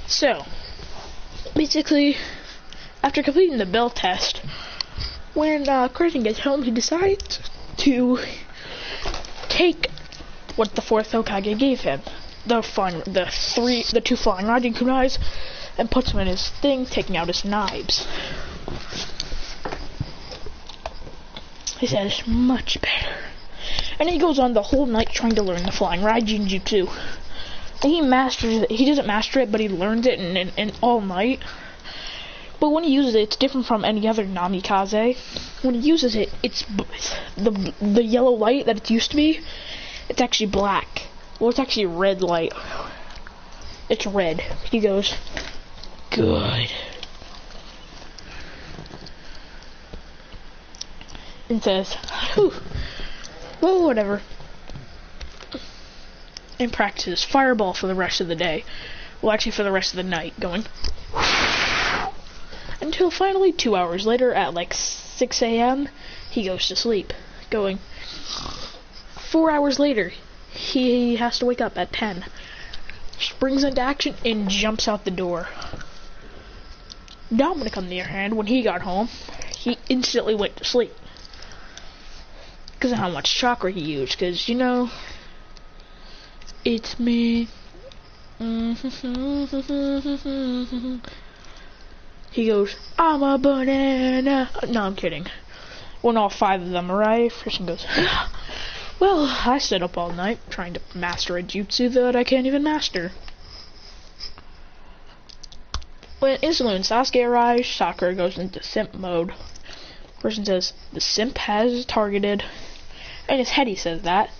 So, basically, after completing the bell test, when Christian gets home, he decides to take what the fourth Hokage gave him, the two flying Raijin kunais, and puts them in his thing, taking out his knives. He says, much better. And he goes on the whole night trying to learn the flying Raijin jutsu. And he masters it. He doesn't master it, but he learns it in all night. But when he uses it, it's different from any other namikaze. When he uses it, it's the yellow light that it used to be. It's actually black. Well, it's actually red light. It's red. He goes, good. And says, whew, well, whatever. And practices fireball for the rest of the day. Well, actually for the rest of the night, going until finally 2 hours later at like 6 a.m. he goes to sleep. Going 4 hours later, he has to wake up at 10. Springs into action and jumps out the door. Dominic, on the other hand, when he got home, he instantly went to sleep. Because of how much chakra he used. Because, you know, it's me. He goes, I'm a banana. No, I'm kidding. When all 5 of them arrive, Christian goes, well, I stayed up all night trying to master a jutsu that I can't even master. When instantly when Sasuke arrives, Sakura goes into simp mode. Christian says, the simp has targeted. In his head he says that.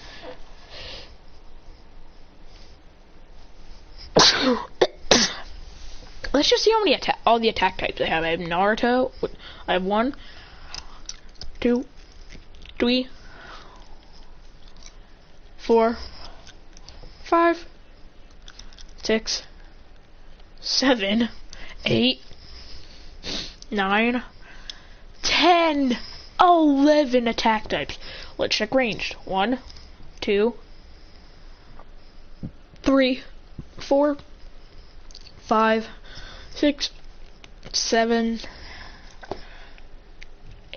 Let's just see how many all the attack types I have. I have Naruto. I have 1, 2, 3, 4, 5, 6, 7, 8, 9, 10, 11 attack types. Let's check ranged. 1, 2, 3, 4, 5, 6, 7,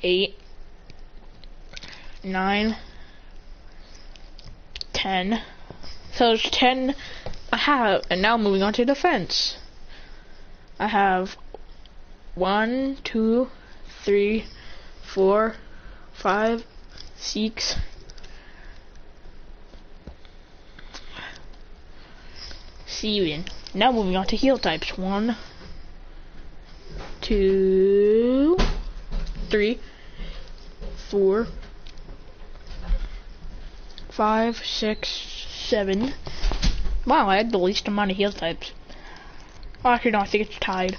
8, 9, 10. So there's 10 I have, and now moving on to defense. I have 1, 2, 3, 4, 5, 6, 7. Now moving on to heal types. 1, 2, 3, 4, 5, 6, 7. Wow, I had the least amount of heal types. Oh, actually, no, I think it's tied.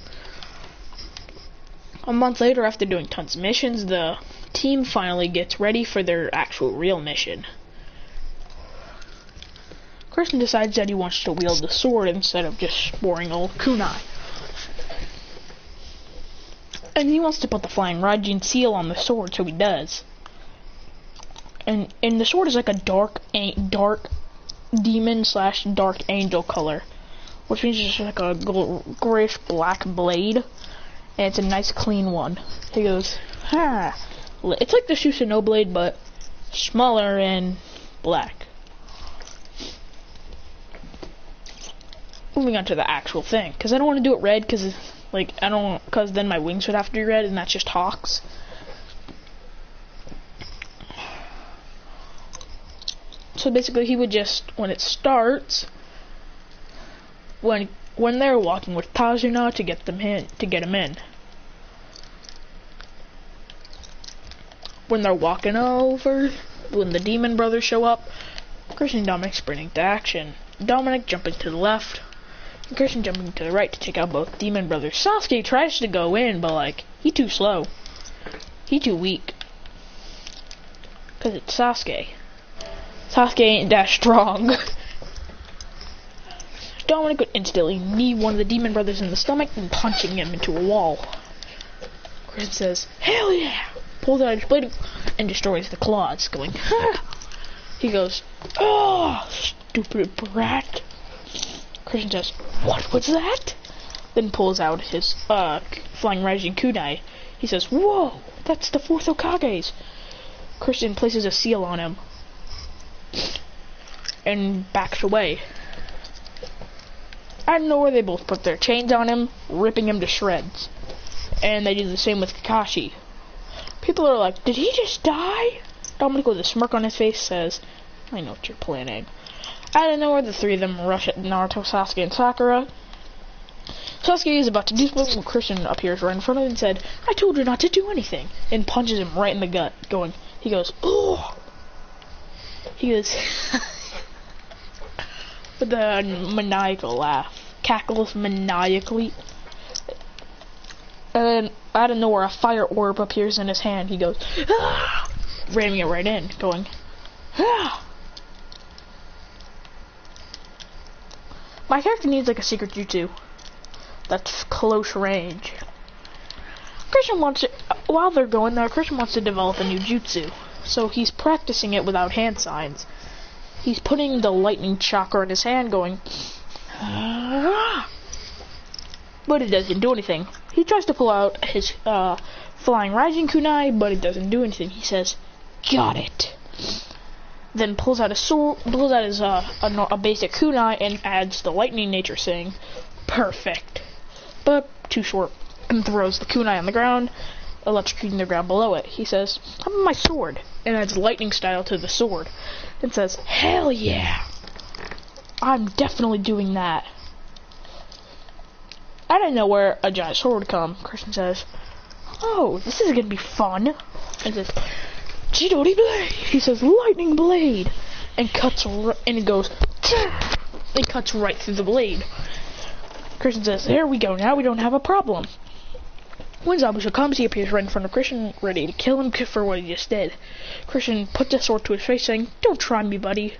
A month later, after doing tons of missions, the team finally gets ready for their actual real mission. Christian decides that he wants to wield the sword instead of just boring old kunai. And he wants to put the flying Raijin seal on the sword, so he does. And the sword is like a dark demon / dark angel color, which means it's like a grayish black blade, and it's a nice clean one. He goes, ha! It's like the Susanoo blade, but smaller and black. Moving on to the actual thing, because I don't want to do it red, because because then my wings would have to be red, and that's just Hawks. So basically, he would just, when it starts, when they're walking with Tazuna to get them in. When they're walking over, when the demon brothers show up, Christian and Dominic sprinting to action. Dominic jumping to the left, and Christian jumping to the right to take out both demon brothers. Sasuke tries to go in, but like, he's too slow. He's too weak. Cause it's Sasuke. Sasuke ain't that strong. Dominic would instantly knee one of the demon brothers in the stomach and punching him into a wall. Christian says, hell yeah! Pulls out his blade and destroys the claws, going, ha! He goes, oh, stupid brat. Christian says, what was that? then pulls out his flying rising kunai. He says, "Whoa, that's the fourth Hokage's." Christian places a seal on him and backs away. Out of nowhere, they both put their chains on him, ripping him to shreds. And they do the same with Kakashi. People are like, "Did he just die?" Dominic, with a smirk on his face, says, "I know what you're planning." Out of nowhere, the three of them rush at Naruto, Sasuke, and Sakura. Sasuke is about to do something when Christian appears right in front of him and said, "I told you not to do anything," and punches him right in the gut, he goes, "Ugh." He goes, with a maniacal laugh, cackles maniacally. And then, out of nowhere, a fire orb appears in his hand. He goes, "Ah!" Ramming it right in, going, "Ah!" My character needs like a secret jutsu that's close range. Christian wants to, while they're going there, Christian wants to develop a new jutsu. So he's practicing it without hand signs. He's putting the lightning chakra in his hand, going, "Ah!" But it doesn't do anything. He tries to pull out his flying rising kunai, but it doesn't do anything. He says, "Got it." Then pulls out his sword, pulls out his a basic kunai, and adds the lightning nature, saying, "Perfect," but too short, and throws the kunai on the ground, electrocuting the ground below it. He says, "How about my sword?" and adds lightning style to the sword, and says, "Hell yeah, I'm definitely doing that." Out of nowhere, a giant sword would come. Christian says, "Oh, this is gonna be fun," and says, "Chidori blade." He says, "Lightning blade," and cuts and it goes, and cuts right through the blade. Christian says, "There we go. Now we don't have a problem." When Zabuza comes, he appears right in front of Christian, ready to kill him for what he just did. Christian puts the sword to his face, saying, "Don't try me, buddy."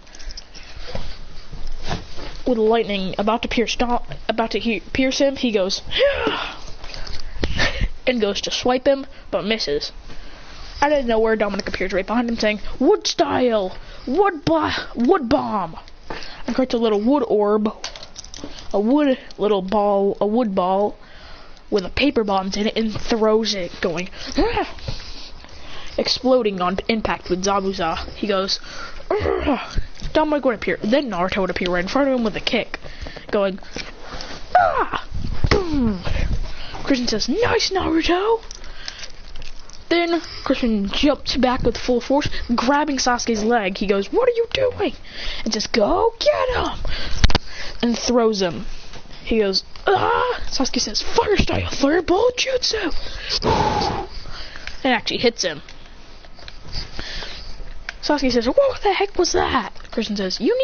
With lightning about to pierce him, he goes, and goes to swipe him, but misses. Out of nowhere, Dominic appears right behind him, saying, "Wood style! Wood bomb!" And creates a little wood orb, a wood ball, with a paper bombs in it, and throws it, going, "Ah!" Exploding on impact with Zabuza. He goes, "Ah!" Dominic would appear. Then Naruto would appear right in front of him with a kick, going, "Ah!" Boom. Christian says, "Nice, Naruto." Then Christian jumps back with full force, grabbing Sasuke's leg. He goes, "What are you doing?" And says, "Go get him!" And throws him. He goes, "Ah!" Sasuke says, "Fire style, fireball jutsu!" And actually hits him. Sasuke says, "What the heck was that?" Christian says, you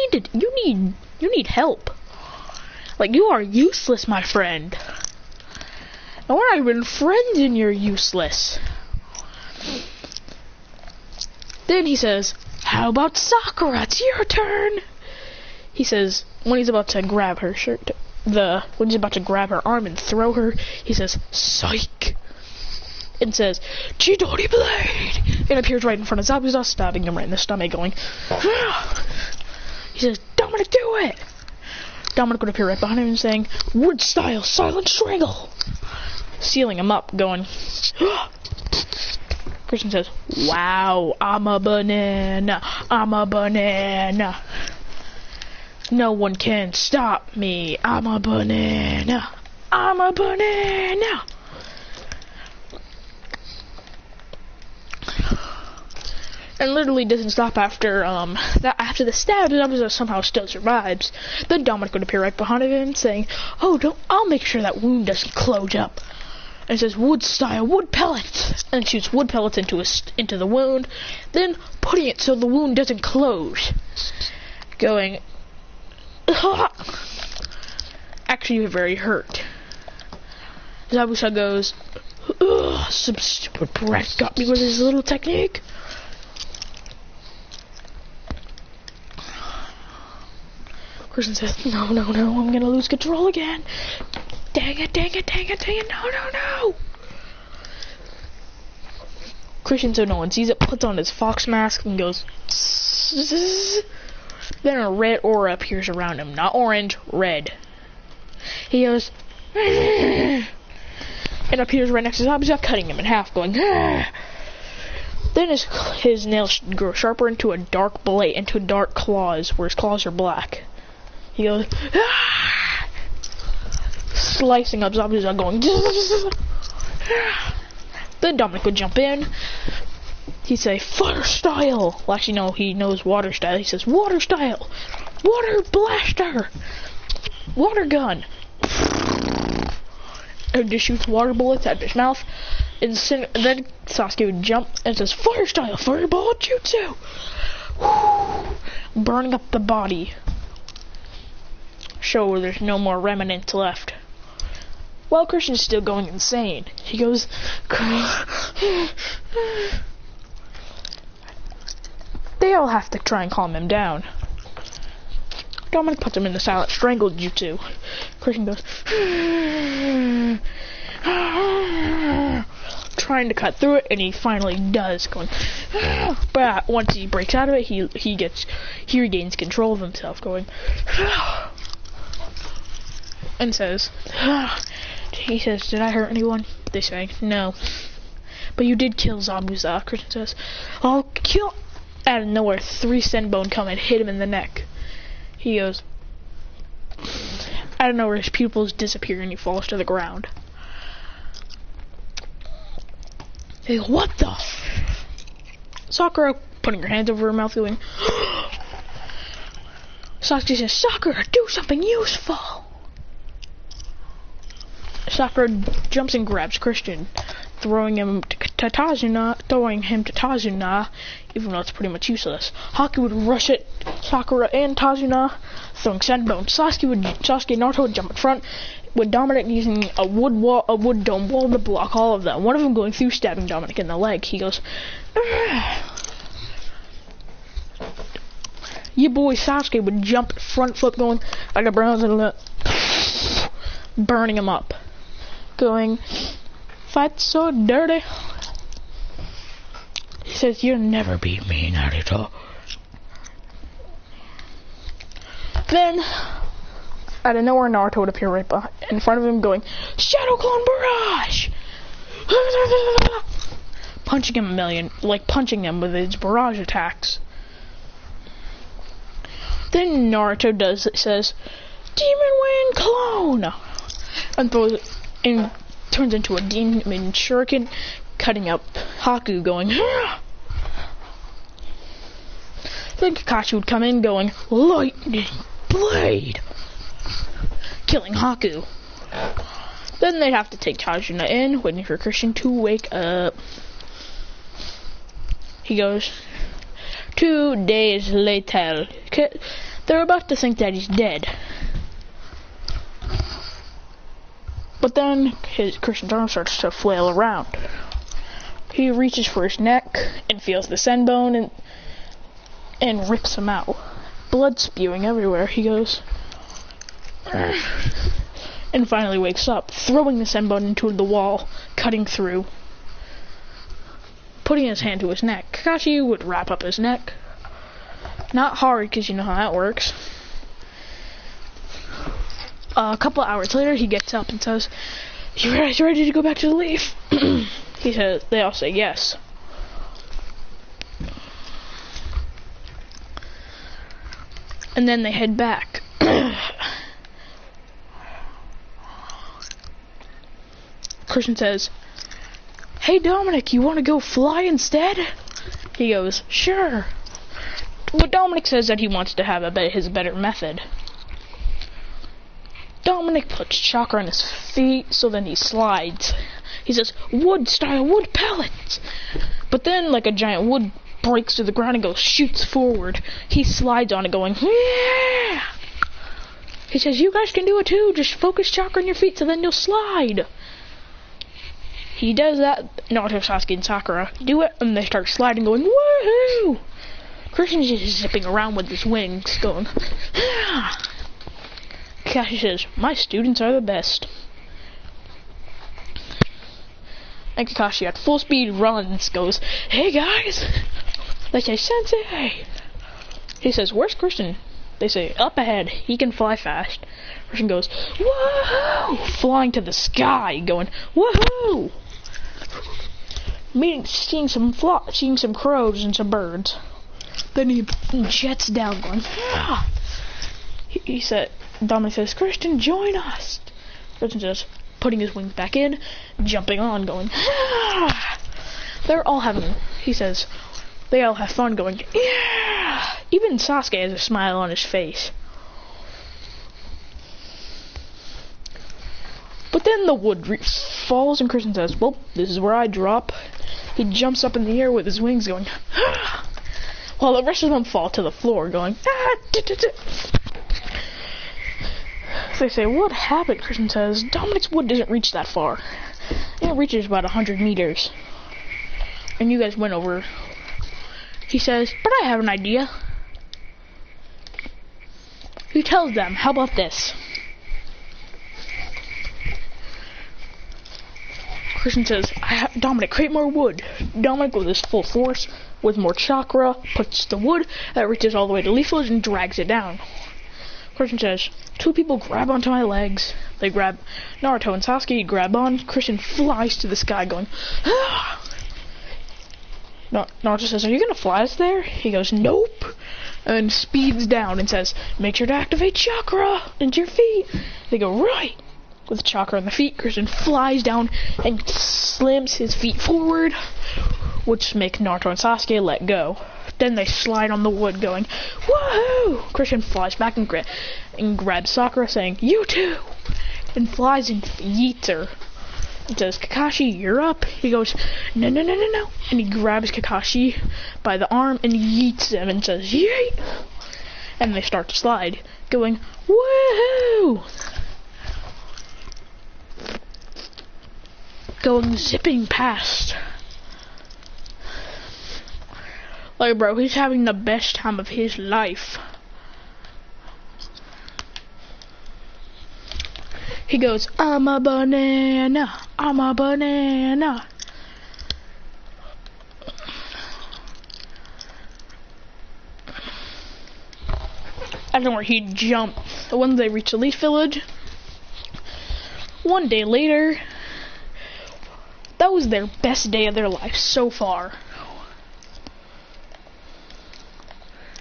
need help. Like, you are useless, my friend. And we're not even friends and you're useless." Then he says, "How about Sakura? It's your turn." He says, when he's about to grab her shirt, when he's about to grab her arm and throw her, he says, "Psych," and says, "Chidori blade," and appears right in front of Zabuza, stabbing him right in the stomach, going, "Ah." He says, "Dominic, do it." Dominic would appear right behind him, saying, "Wood style, silent strangle," sealing him up, going, "Ah." Christian says, "Wow, I'm a banana, I'm a banana. No one can stop me, I'm a banana, I'm a banana." And literally doesn't stop after after the stab. Zabuza somehow still survives. Then Dominic would appear right behind him, saying, I'll make sure that wound doesn't close up." And it says, "Wood style, wood pellets," and shoots wood pellets into the wound, then putting it so the wound doesn't close, going, "Ah!" Actually, you're very hurt. Zabuza goes, "Ugh, some stupid brat got me with his little technique." Christian says, no, I'm gonna lose control again. Dang it, no. Christian, so no one sees it, puts on his fox mask and goes, "Zzz." Then a red aura appears around him. Not orange, red. He goes, and appears right next to Zabuza, cutting him in half, going. Then his nails grow sharper into a dark blade, into dark claws, where his claws are black. He goes, slicing up Zabuza, going. Then Dominic would jump in. He'd say, fire style. Well, actually, no, he knows water style. He says, water style. Water blaster. Water gun. And just shoots water bullets out of his mouth. And then Sasuke would jump and says, fire style, fireball jutsu. Burning up the body. Show where there's no more remnants left. While Christian's still going insane, he goes. They all have to try and calm him down. Dominic puts him in the silent strangle jutsu. Christian goes. Trying to cut through it, and he finally does, going. But once he breaks out of it, he regains control of himself, going. And says, he says, did I hurt anyone? They say, no. But you did kill Zabuza. Christian says, I'll kill. Out of nowhere, 3 Senbone come and hit him in the neck. He goes. Out of nowhere, his pupils disappear and he falls to the ground. He goes, what the? Sakura putting her hands over her mouth, going. Sasuke says, Sakura, do something useful. Sakura jumps and grabs Christian, throwing him to Tazuna, even though it's pretty much useless. Haku would rush at Sakura and Tazuna, throwing Senbone. Sasuke and Naruto would jump in front, with Dominic using a wood dome wall to block all of them. One of them going through, stabbing Dominic in the leg. He goes, your boy Sasuke would jump front flip, going like a bronze and burning him up. Going, fight so dirty. He says, you'll never beat me, Naruto. Then, out of nowhere, Naruto would appear right in front of him, going, Shadow Clone Barrage! Punching him punching him with his barrage attacks. Then Naruto says, Demon Wind Clone! And turns into a demon shuriken, cutting up Haku, going. Then Kakashi would come in, going lightning blade, killing Haku. Then they'd have to take Tajuna in, waiting for Christian to wake up. He goes. 2 days later, they're about to think that he's dead. But then Christian's arm starts to flail around. He reaches for his neck and feels the Senbone and rips him out. Blood spewing everywhere. He goes and finally wakes up, throwing the Senbone into the wall, cutting through, putting his hand to his neck. Kakashi would wrap up his neck. Not hard, because you know how that works. A couple of hours later, he gets up and says, you guys ready to go back to the leaf? He says, they all say yes. And then they head back. Christian says, hey Dominic, you want to go fly instead? He goes, sure. But Dominic says that he wants to have his better method. Dominic puts chakra on his feet, so then he slides. He says, wood pellets! But then, like a giant wood breaks to the ground and shoots forward. He slides on it, going, yeah! He says, you guys can do it too, just focus chakra on your feet, so then you'll slide. He does that. Naruto, Sasuke, and Sakura do it, and they start sliding, going, woohoo! Christian's just zipping around with his wings, going, ah! Kakashi says, my students are the best. And Kakashi at full speed runs, goes, hey guys! They say, Sensei! He says, where's Christian? They say, up ahead, he can fly fast. Christian goes, woohoo! Flying to the sky, going, woohoo! Seeing some crows and some birds. Then he jets down, going, ah! He said, Dominic says, Christian, join us. Christian says, putting his wings back in, jumping on, going, ah! They're all having, he says, they all have fun, going, yeah! Even Sasuke has a smile on his face. But then the wood falls, and Christian says, well, this is where I drop. He jumps up in the air with his wings, going, ah! While the rest of them fall to the floor, going, ah! They say, what happened? Christian says, Dominic's wood doesn't reach that far. It reaches about 100 meters. And you guys went over. He says, but I have an idea. He tells them, how about this? Christian says, Dominic, create more wood. Dominic, with his full force, with more chakra, puts the wood that reaches all the way to Leaf Village and drags it down. Christian says, two people grab onto my legs. They grab Naruto and Sasuke, grab on. Christian flies to the sky, going, ah! Naruto says, are you going to fly us there? He goes, nope. And speeds down and says, make sure to activate chakra into your feet. They go, right. With chakra in the feet, Christian flies down and slams his feet forward, which make Naruto and Sasuke let go. Then they slide on the wood, going, woohoo! Christian flies back and grabs Sakura, saying, you too! And flies and yeets her. It says, Kakashi, you're up. He goes, no, no, no, no, no. And he grabs Kakashi by the arm and yeets him and says, yeet! And they start to slide, going, woohoo! Going zipping past. Like, bro, he's having the best time of his life. He goes, I'm a banana, I'm a banana. I don't know where he jumped. When they reach the Leaf Village, one day later, that was their best day of their life so far.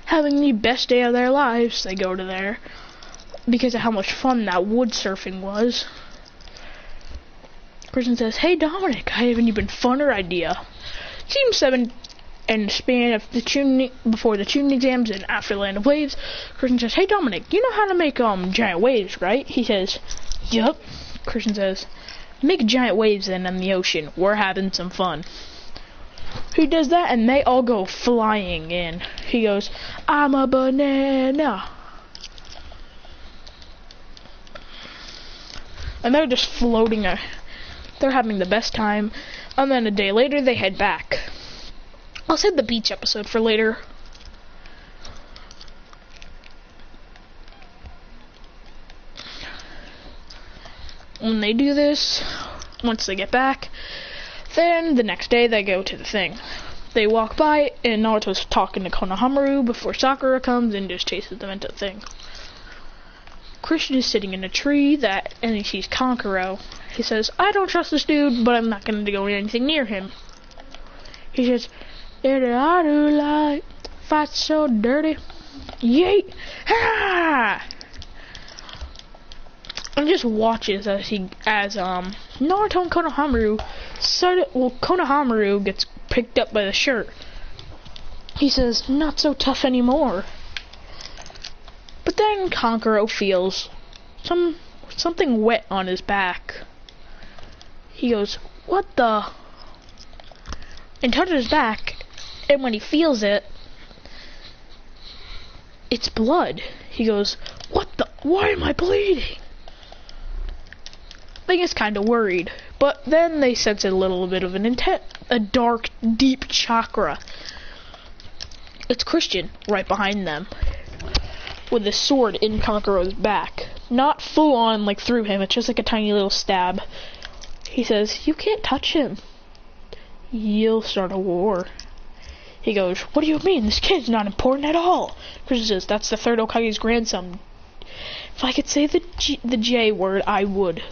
Having the best day of their lives, they go to there because of how much fun that wood surfing was. Christian says, hey Dominic, I have an even funner idea. Team 7 and the span of the tuning before the tuning exams and after Land of Waves. Christian says, hey Dominic, you know how to make giant waves, right? He says, yup. Christian says, make giant waves then in the ocean. We're having some fun. He does that and they all go flying in. He goes, I'm a banana. And they're just floating. They're having the best time. And then a day later they head back. I'll save the beach episode for later. When they do this, once they get back, then the next day they go to the thing. They walk by and Naruto's talking to Konohamaru before Sakura comes and just chases them into the thing. Christian is sitting in a tree and he sees Kankuro. He says, I don't trust this dude, but I'm not going to go anything near him. He says, I do like fight so dirty. Yeet! Ha! And just watches as Naruto and Konohamaru Konohamaru gets picked up by the shirt. He says, not so tough anymore. But then Kankuro feels something wet on his back. He goes, what the? And touches his back, and when he feels it, it's blood. He goes, what the? Why am I bleeding? They gets kind of worried, but then they sense a little bit of a dark, deep chakra. It's Christian right behind them, with his sword in Kankuro's back. Not full on, like through him, it's just like a tiny little stab. He says, you can't touch him. You'll start a war. He goes, what do you mean? This kid's not important at all. Christian says, that's the third Hokage's grandson. If I could say the J word, I would.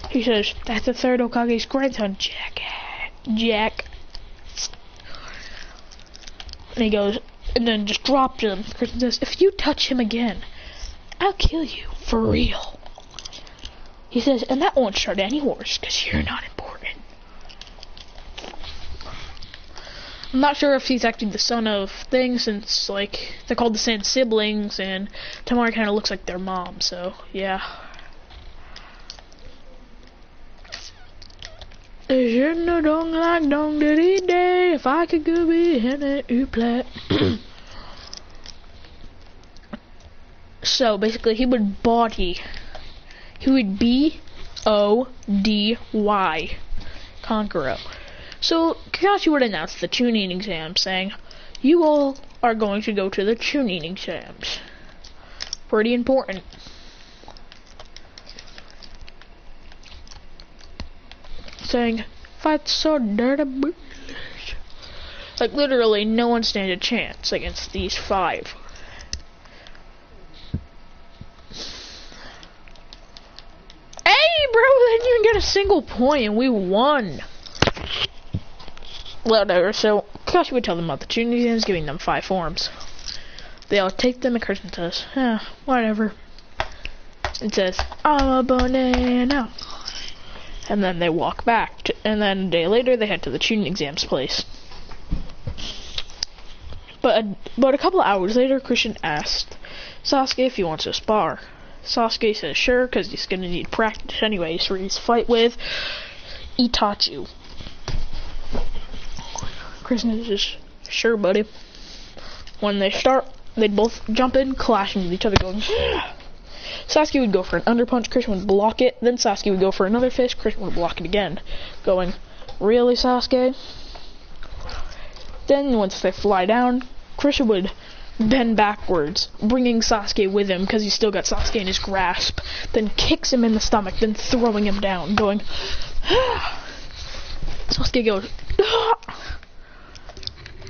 He says, that's the third Hokage's grandson, Jack. And he goes, and then just dropped him. Christian says, if you touch him again, I'll kill you, for real. He says, and that won't start any wars, because you're not important. I'm not sure if he's actually the son of things, since, like, they're called the same siblings, and Tamari kind of looks like their mom, so, yeah. If I could go be in it, So, basically, he would body. He would B-O-D-Y. Conqueror. So, Kakashi would announce the tuning exam, saying, you all are going to go to the tuning exams. Pretty important. Saying, fight so dirty. Like, literally, no one stands a chance against these 5. Hey, bro, they didn't even get a single point, and we won. Whatever, so Kakashi would tell them about the tuning exams, giving them 5 forms. They all take them, and Christian says, whatever. It says, I'm a banana. And then they walk back, and then a day later, they head to the tuning exams place. But a couple of hours later, Christian asked Sasuke if he wants to spar. Sasuke says sure, because he's going to need practice anyways for his fight with Itachi. Christian says, sure, buddy. When they start, they'd both jump in, clashing with each other, going, Sasuke would go for an underpunch, Christian would block it, then Sasuke would go for another fist, Christian would block it again, going, really, Sasuke? Then, once they fly down, Christian would bend backwards, bringing Sasuke with him, because he's still got Sasuke in his grasp, then kicks him in the stomach, then throwing him down, going, Sasuke goes,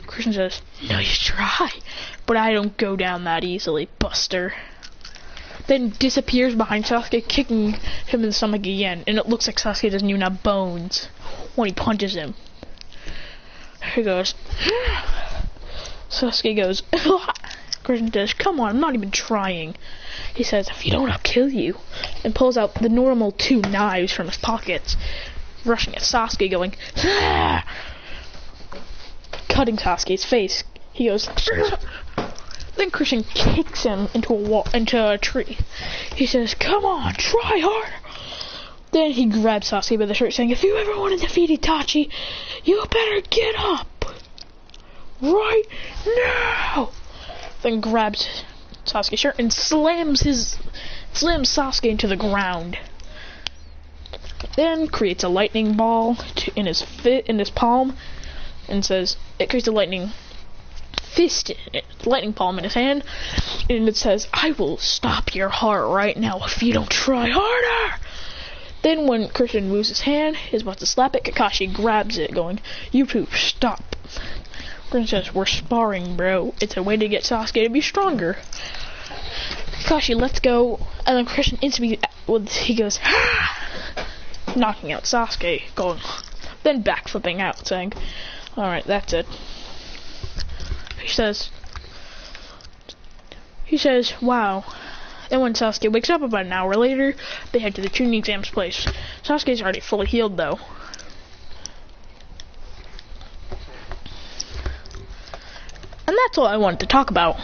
Christian says, no, you try, but I don't go down that easily, Buster. Then disappears behind Sasuke, kicking him in the stomach again, and it looks like Sasuke doesn't even have bones when he punches him. He goes, Sasuke goes, Christian says, come on, I'm not even trying. He says, if you don't, I'll kill you, and pulls out the normal 2 knives from his pockets, rushing at Sasuke, going, cutting Sasuke's face. He goes, then Christian kicks him into a tree. He says, come on, try harder. Then he grabs Sasuke by the shirt, saying, if you ever want to defeat Itachi, you better get up right now. Then grabs Sasuke's shirt and slams Sasuke into the ground. Then creates a lightning ball in his palm, and says, it creates a lightning palm in his hand, and it says, I will stop your heart right now if you don't try harder. Then when Christian moves his hand, he's about to slap it, Kakashi grabs it, going, you two, stop. Christian says, we're sparring, bro. It's a way to get Sasuke to be stronger. Kakashi lets go, and then Christian instantly, he goes, knocking out Sasuke, going, then backflipping out, saying, alright, that's it. He says, wow. Then when Sasuke wakes up about an hour later, they head to the tuning exams place. Sasuke's already fully healed, though. And that's all I wanted to talk about.